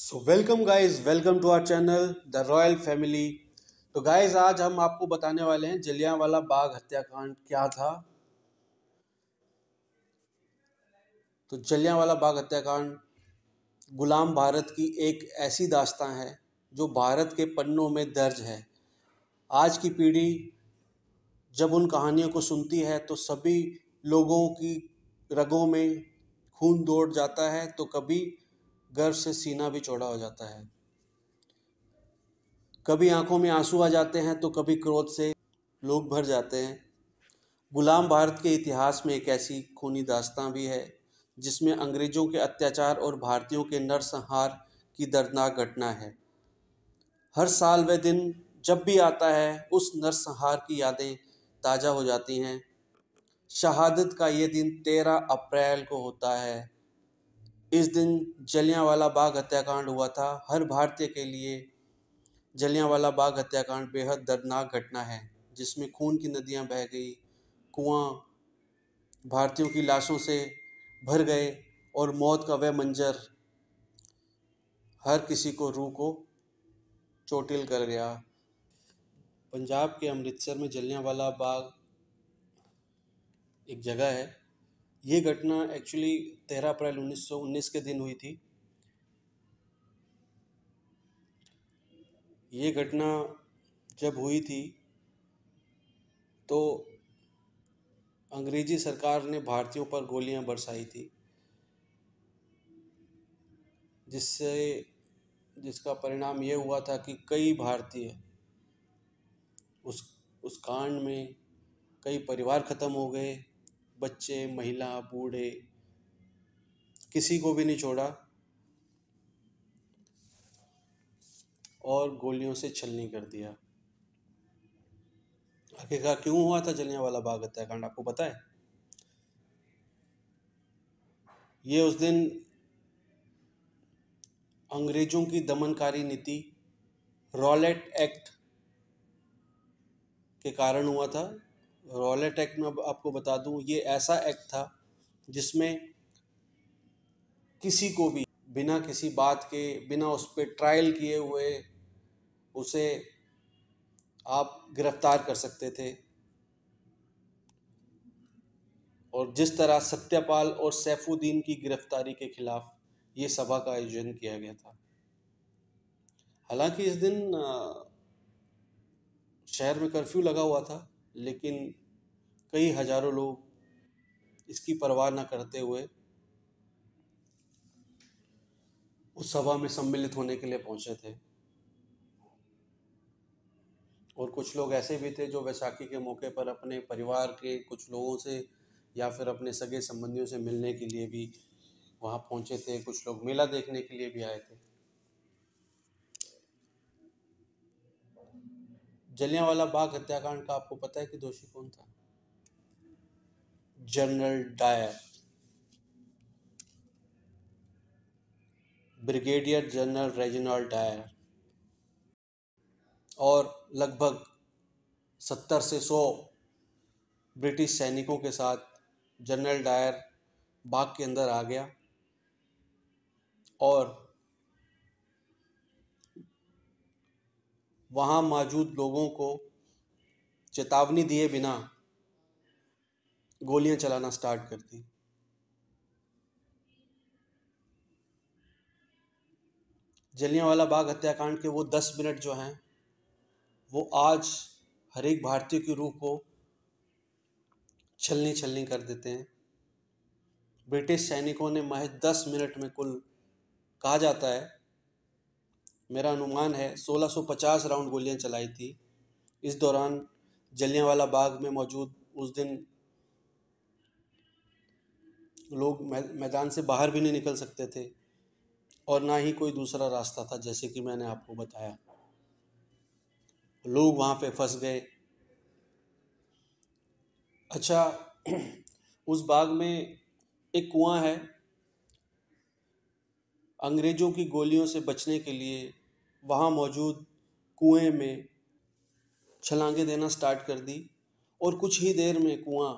So welcome guys, welcome to our channel the royal family. तो guys, आज हम आपको बताने वाले हैं जलियांवाला बाग हत्याकांड क्या था। तो जलियांवाला बाग हत्याकांड गुलाम भारत की एक ऐसी दास्तां है जो भारत के पन्नों में दर्ज है। आज की पीढ़ी जब उन कहानियों को सुनती है तो सभी लोगों की रगों में खून दौड़ जाता है, तो कभी गर्व से सीना भी चौड़ा हो जाता है, कभी आंखों में आंसू आ जाते हैं तो कभी क्रोध से लोग भर जाते हैं। गुलाम भारत के इतिहास में एक ऐसी खूनी दास्तां भी है जिसमें अंग्रेजों के अत्याचार और भारतीयों के नरसंहार की दर्दनाक घटना है। हर साल वह दिन जब भी आता है उस नरसंहार की यादें ताज़ा हो जाती हैं। शहादत का ये दिन 13 अप्रैल को होता है। इस दिन जलियांवाला बाग हत्याकांड हुआ था। हर भारतीय के लिए जलियांवाला बाग हत्याकांड बेहद दर्दनाक घटना है जिसमें खून की नदियां बह गई, कुआं भारतीयों की लाशों से भर गए और मौत का वह मंजर हर किसी को रूह को चोटिल कर गया। पंजाब के अमृतसर में जलियांवाला बाग एक जगह है। ये घटना एक्चुअली 13 अप्रैल 1919 के दिन हुई थी। ये घटना जब हुई थी तो अंग्रेजी सरकार ने भारतीयों पर गोलियां बरसाई थी, जिसका परिणाम ये हुआ था कि कई भारतीय उस उस कांड में कई परिवार ख़त्म हो गए। बच्चे, महिला, बूढ़े, किसी को भी नहीं छोड़ा और गोलियों से छलनी कर दिया। आखिरकार क्यों हुआ था जलियांवाला बाग हत्याकांड, आपको पता है? ये उस दिन अंग्रेजों की दमनकारी नीति रॉलेट एक्ट के कारण हुआ था। रॉलेट एक्ट में आपको बता दूं, ये ऐसा एक्ट था जिसमें किसी को भी बिना किसी बात के, बिना उस पर ट्रायल किए हुए उसे आप गिरफ्तार कर सकते थे। और जिस तरह सत्यपाल और सैफुद्दीन की गिरफ्तारी के खिलाफ ये सभा का आयोजन किया गया था। हालांकि इस दिन शहर में कर्फ्यू लगा हुआ था, लेकिन कई हजारों लोग इसकी परवाह न करते हुए उस सभा में सम्मिलित होने के लिए पहुंचे थे। और कुछ लोग ऐसे भी थे जो वैसाखी के मौके पर अपने परिवार के कुछ लोगों से या फिर अपने सगे संबंधियों से मिलने के लिए भी वहाँ पहुँचे थे। कुछ लोग मेला देखने के लिए भी आए थे। जलियांवाला बाग हत्याकांड का आपको पता है कि दोषी कौन था? General Dyer, brigadier general Reginald Dyer. और लगभग 70 से 100 ब्रिटिश सैनिकों के साथ जनरल डायर बाग के अंदर आ गया और वहाँ मौजूद लोगों को चेतावनी दिए बिना गोलियां चलाना स्टार्ट कर दी। जलियांवाला बाग हत्याकांड के वो 10 मिनट जो हैं वो आज हर एक भारतीय की रूह को छलनी छलनी कर देते हैं। ब्रिटिश सैनिकों ने महज 10 मिनट में कुल, कहा जाता है, मेरा अनुमान है, 1650 राउंड गोलियां चलाई थी। इस दौरान जलियांवाला बाग में मौजूद उस दिन लोग मैदान से बाहर भी नहीं निकल सकते थे और ना ही कोई दूसरा रास्ता था, जैसे कि मैंने आपको बताया। लोग वहाँ पे फंस गए। अच्छा, उस बाग में एक कुआं है। अंग्रेजों की गोलियों से बचने के लिए वहाँ मौजूद कुएं में छलांगे देना स्टार्ट कर दी और कुछ ही देर में कुआं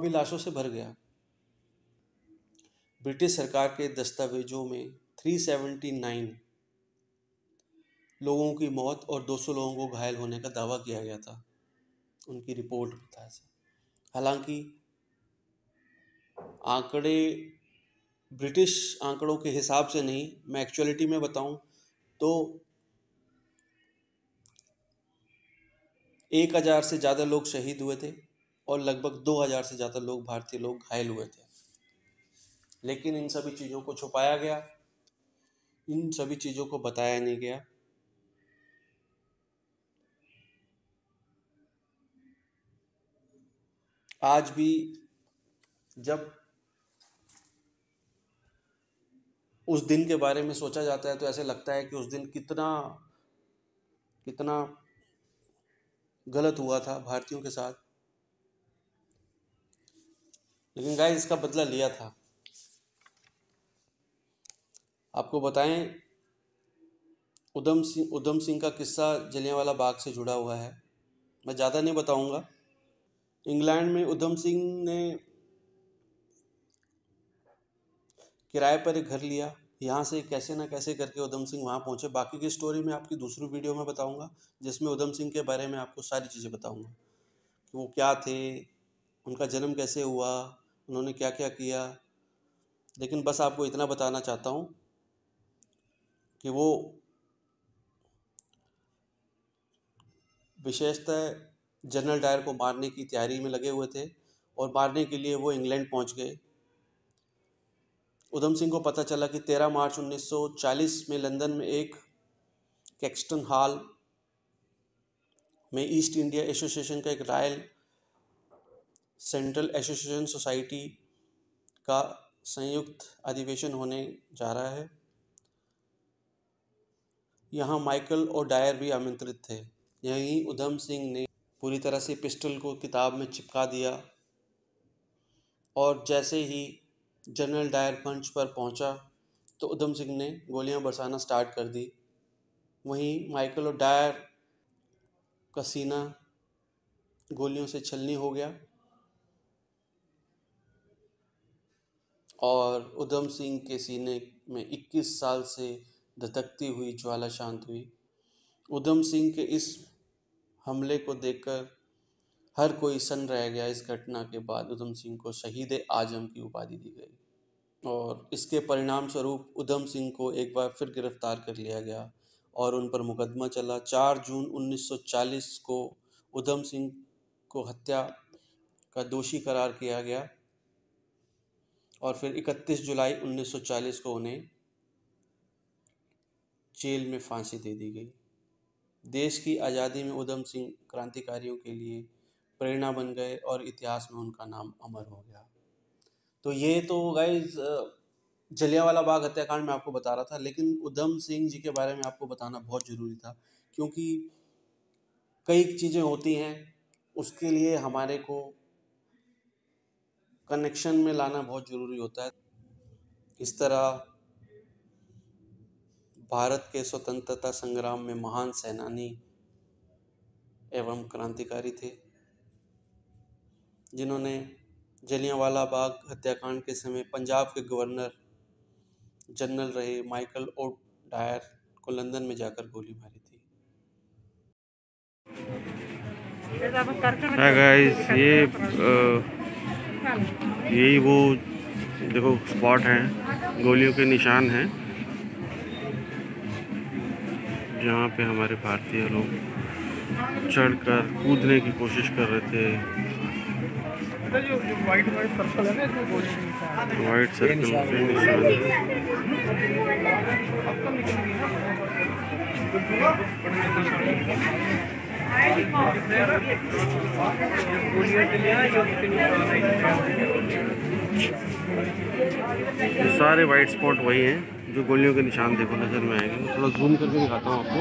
भी लाशों से भर गया। ब्रिटिश सरकार के दस्तावेजों में 379 लोगों की मौत और 200 लोगों को घायल होने का दावा किया गया था उनकी रिपोर्ट में था ऐसा। हालांकि आंकड़े ब्रिटिश आंकड़ों के हिसाब से नहीं, मैं एक्चुअलिटी में बताऊं तो 1000 से ज़्यादा लोग शहीद हुए थे और लगभग 2000 से ज़्यादा लोग, भारतीय लोग, घायल हुए थे। लेकिन इन सभी चीज़ों को छुपाया गया, इन सभी चीज़ों को बताया नहीं गया। आज भी जब उस दिन के बारे में सोचा जाता है तो ऐसे लगता है कि उस दिन कितना कितना गलत हुआ था भारतीयों के साथ। लेकिन गाइस, इसका बदला लिया था। आपको बताएं, उधम सिंह का किस्सा जलियांवाला बाग से जुड़ा हुआ है। मैं ज़्यादा नहीं बताऊंगा। इंग्लैंड में उधम सिंह ने किराए पर एक घर लिया। यहाँ से कैसे ना कैसे करके उधम सिंह वहाँ पहुँचे। बाकी की स्टोरी मैं आपकी दूसरी वीडियो में बताऊंगा, जिसमें उधम सिंह के बारे में आपको सारी चीज़ें बताऊंगा कि वो क्या थे, उनका जन्म कैसे हुआ, उन्होंने क्या क्या किया। लेकिन बस आपको इतना बताना चाहता हूँ कि वो विशेषतः जनरल डायर को मारने की तैयारी में लगे हुए थे और मारने के लिए वो इंग्लैंड पहुंच गए। उधम सिंह को पता चला कि 13 मार्च 1940 में लंदन में एक कैक्सटन हॉल में ईस्ट इंडिया एसोसिएशन का एक रॉयल सेंट्रल एसोसिएशन सोसाइटी का संयुक्त अधिवेशन होने जा रहा है। यहाँ माइकल और डायर भी आमंत्रित थे। यहीं उधम सिंह ने पूरी तरह से पिस्टल को किताब में चिपका दिया और जैसे ही जनरल डायर मंच पर पहुंचा तो उधम सिंह ने गोलियां बरसाना स्टार्ट कर दी। वहीं माइकल और डायर का सीना गोलियों से छलनी हो गया और उधम सिंह के सीने में 21 साल से धधकती हुई ज्वाला शांत हुई। उधम सिंह के इस हमले को देखकर हर कोई सन्न रह गया। इस घटना के बाद उधम सिंह को शहीद आजम की उपाधि दी गई और इसके परिणाम स्वरूप उधम सिंह को एक बार फिर गिरफ्तार कर लिया गया और उन पर मुकदमा चला। 4 जून 1940 को उधम सिंह को हत्या का दोषी करार किया गया और फिर 31 जुलाई 1940 को उन्हें जेल में फांसी दे दी गई। देश की आज़ादी में उधम सिंह क्रांतिकारियों के लिए प्रेरणा बन गए और इतिहास में उनका नाम अमर हो गया। तो ये तो गाइज जलियांवाला बाग हत्याकांड में आपको बता रहा था, लेकिन उधम सिंह जी के बारे में आपको बताना बहुत ज़रूरी था क्योंकि कई चीज़ें होती हैं, उसके लिए हमारे को कनेक्शन में लाना बहुत ज़रूरी होता है। इस तरह भारत के स्वतंत्रता संग्राम में महान सेनानी एवं क्रांतिकारी थे जिन्होंने जलियांवाला बाग हत्याकांड के समय पंजाब के गवर्नर जनरल रहे माइकल ओ डायर को लंदन में जाकर गोली मारी थी। हाय गाइस, यही वो देखो स्पॉट हैं, गोलियों के निशान हैं जहाँ पे हमारे भारतीय लोग चढ़कर कूदने की कोशिश कर रहे थे। जो वाइट सर्कल है ना, इसमें गोली के निशान, वाइट सर्कल के निशान ये सारे वाइट स्पॉट वही हैं जो गोलियों के निशान देखो नज़र में आएंगे। थोड़ा जूम करके दिखाता हूँ आपको।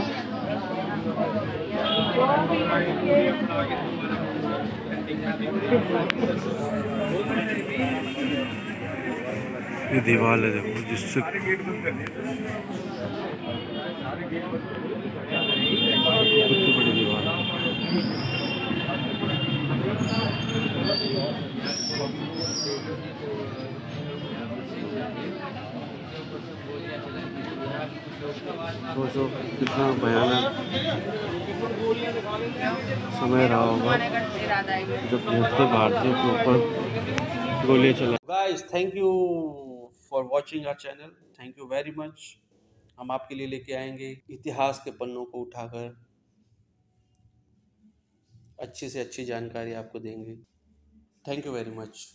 ये दीवार है देखो, जिससे कितनी बड़ी दीवार है। सोचो कितना भयानक समय रहा होगा जब 73 भारतीयों के ऊपर गोलियां चला। Guys, thank you for watching our channel, thank you very much. हम आपके लिए लेके आएंगे इतिहास के पन्नों को उठाकर, अच्छी से अच्छी जानकारी आपको देंगे। Thank you very much.